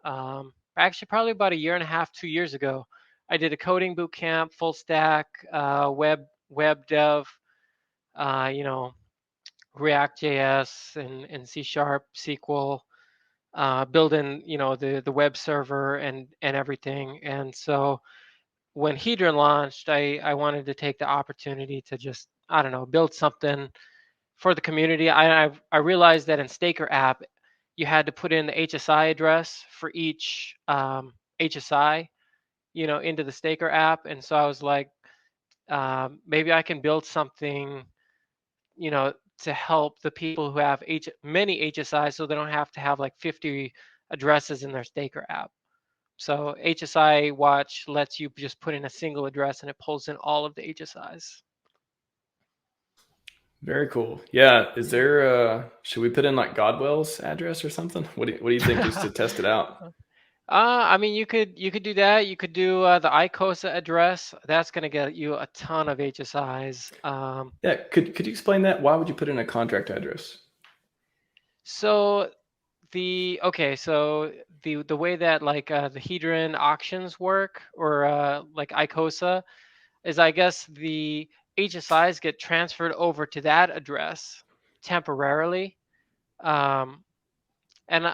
Actually probably about a year and a half, 2 years ago. I did a coding boot camp, full stack, web dev, you know, React.js and C Sharp, SQL, building, you know, the web server and everything. And so when Hedron launched, I wanted to take the opportunity to just, I don't know, build something for the community. I realized that in Staker app, you had to put in the HSI address for each HSI, you know, into the Staker app. And so I was like, maybe I can build something, you know, to help the people who have many HSIs, so they don't have to have like 50 addresses in their Staker app. So HSI Watch lets you just put in a single address and it pulls in all of the HSIs. Very cool. Yeah. Is there should we put in like GodWhale's address or something? What do you think, just to test it out? I mean, you could do that. You could do the ICOSA address. That's going to get you a ton of HSIs. Yeah. Could you explain that? Why would you put in a contract address? So so the way that like the Hedron auctions work, or like ICOSA, is I guess the HSIs get transferred over to that address temporarily. Um, and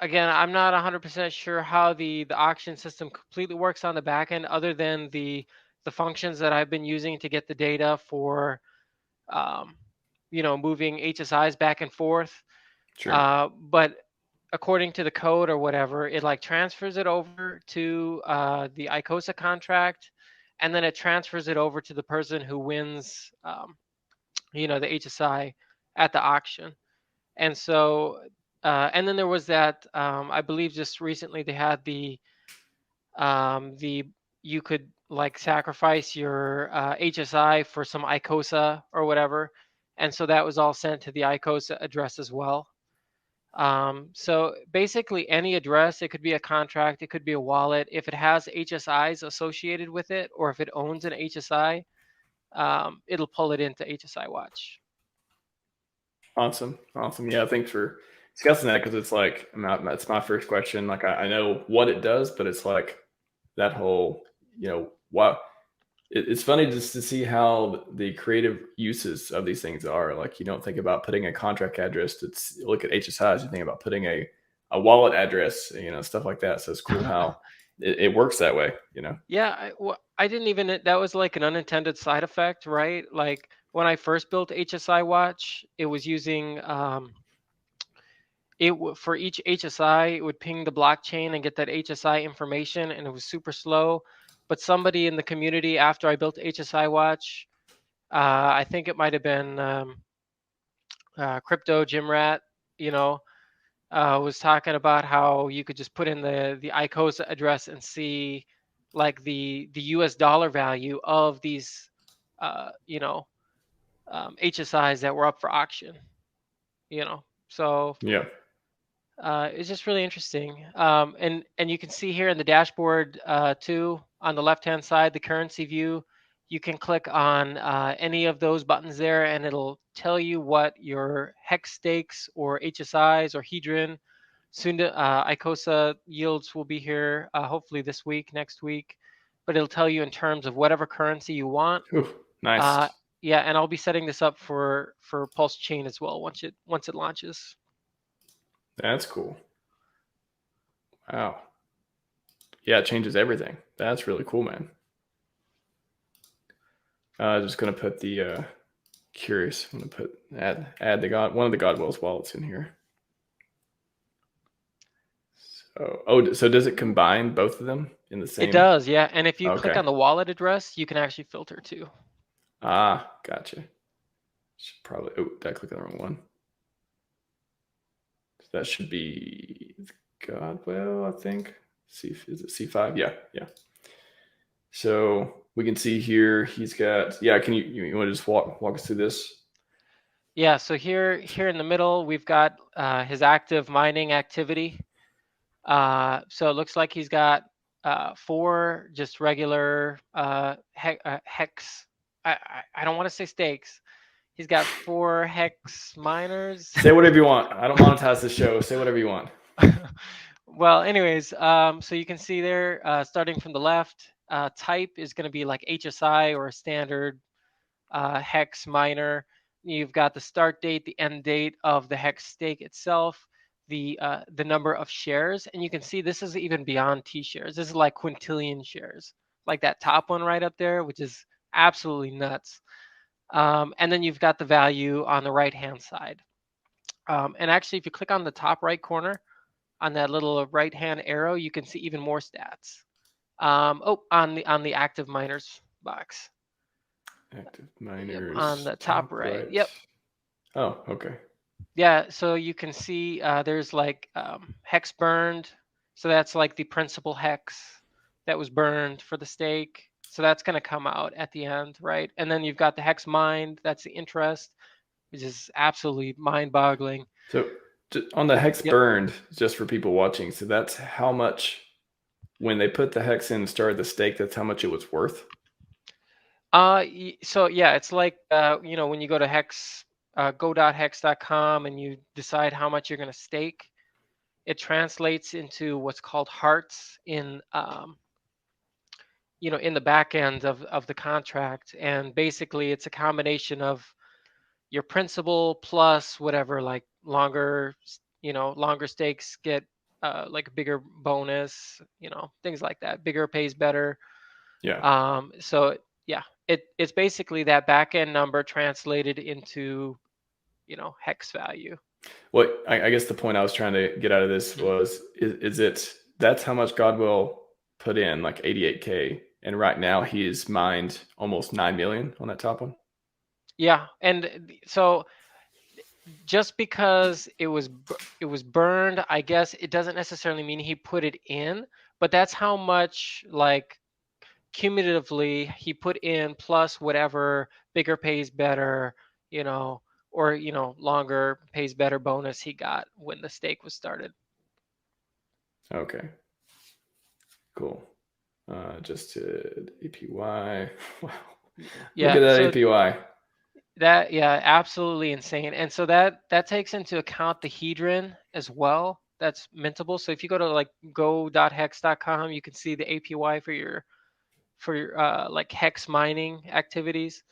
again, I'm not 100% sure how the auction system completely works on the back end, other than the functions that I've been using to get the data for, um, you know, moving HSIs back and forth. Sure. But according to the code or whatever, it like transfers it over to the ICOSA contract, and then it transfers it over to the person who wins, you know, the HSI at the auction. And so, and then there was that, I believe just recently they had the you could like sacrifice your HSI for some ICOSA or whatever, and so that was all sent to the ICOSA address as well. So basically any address, it could be a contract, it could be a wallet. If it has HSIs associated with it, or if it owns an HSI, it'll pull it into HSI Watch. Awesome. Awesome. Yeah. Thanks for discussing that, because it's like, that's my first question. Like, I know what it does, but it's like that whole, wow. It's funny just to see how the creative uses of these things are. Like, you don't think about putting a contract address to look at HSIs. You think about putting a wallet address, stuff like that. So it's cool how it works that way, Yeah, I didn't even, that was like an unintended side effect, right? Like when I first built HSI Watch, it was using for each HSI, it would ping the blockchain and get that HSI information, and it was super slow. But somebody in the community, after I built HSI Watch, I think it might have been Crypto Jim Rat, you know, was talking about how you could just put in the ICOSA address and see like the US dollar value of these you know, HSIs that were up for auction, you know. So yeah. it's just really interesting. And you can see here in the dashboard too, on the left hand side, the currency view. You can click on any of those buttons there, and it'll tell you what your hex stakes or HSIs or Hedron. Soon to ICOSA yields will be here, hopefully this week, next week. But it'll tell you in terms of whatever currency you want. Ooh, nice. Yeah, and I'll be setting this up for PulseChain as well once it launches. That's cool. Wow. Yeah, it changes everything. That's really cool, man. Just gonna put the curious. I'm gonna put add one of the GodWhale's wallets in here. So does it combine both of them in the same? It does, yeah. And if you click on the wallet address, you can actually filter too. Gotcha. Should probably. Oh, did I click on the wrong one? So that should be GodWhale, I think. Is it C5? Yeah. So we can see here he's got. Yeah, can you want to just walk us through this? Yeah. So here in the middle, we've got his active mining activity. So it looks like he's got 4 just regular hex. I don't want to say stakes. He's got 4 hex miners. Say whatever you want. I don't monetize the show. Say whatever you want. Well, anyways, so you can see there, starting from the left, type is going to be like HSI or a standard hex miner. You've got the start date, the end date of the hex stake itself, the number of shares, and you can see this is even beyond T shares. This is like quintillion shares, like that top one right up there, which is absolutely nuts. And then you've got the value on the right hand side. And actually, if you click on the top right corner on that little right hand arrow, you can see even more stats. On the active miners box. Active Yep, on miners, the top top right. right. Yep. Oh, okay. Yeah, so you can see there's like hex burned. So that's like the principal hex that was burned for the stake. So that's going to come out at the end, right? And then you've got the hex mined. That's the interest, which is absolutely mind boggling. So on the hex Yep. burned, just for people watching, so that's how much when they put the hex in and started the stake, that's how much it was worth. So yeah, it's like when you go to hex, go.hex.com and you decide how much you're going to stake, it translates into what's called hearts in the back end of the contract. And basically it's a combination of your principal plus whatever, like longer stakes get like a bigger bonus, things like that. Bigger pays better. Yeah. So yeah, it's basically that back end number translated into hex value. Well, I guess the point I was trying to get out of this Mhm. was, is it that's how much GodWhale put in, like 88K, and right now he's mined almost 9 million on that top one. Yeah, and so just because it was burned, I guess it doesn't necessarily mean he put it in, but that's how much, like, cumulatively he put in plus whatever bigger pays better, or longer pays better bonus he got when the stake was started. Okay, cool. Just to APY. Wow, look Yeah, at that so APY. that, yeah, absolutely insane. And so that takes into account the hedron as well. That's mintable. So if you go to like go.hex.com, you can see the APY for your like hex mining activities.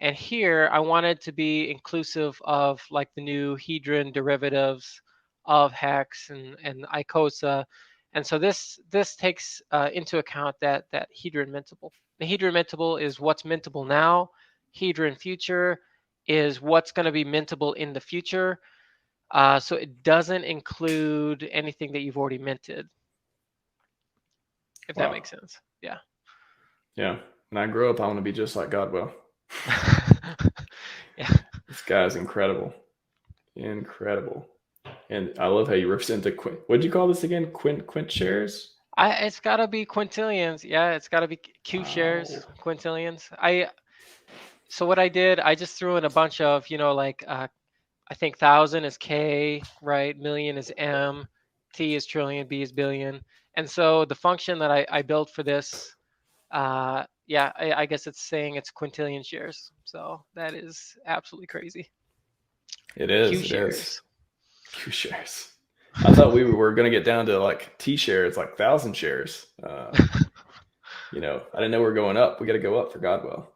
And here I wanted to be inclusive of like the new hedron derivatives of hex and icosa. And so this takes into account that hedron mintable. The hedron mintable is what's mintable now. Hedron future is what's going to be mintable in the future. So it doesn't include anything that you've already minted, if that Wow. makes sense. Yeah. Yeah. When I grow up, I want to be just like GodWhale. Yeah. This guy's incredible. Incredible. And I love how you represent the what'd you call this again? Quint shares? It's got to be quintillions. Yeah, it's got to be Q shares, Wow. quintillions. So what I did, I just threw in a bunch of, like I think thousand is K, right? Million is M, T is trillion, B is billion. And so the function that I built for this, yeah, I guess it's saying it's quintillion shares. So that is absolutely crazy. It Q is. It is. shares. Q shares. I thought we were going to get down to like T shares, like 1,000 shares. I didn't know we are going up. We got to go up for GodWhale.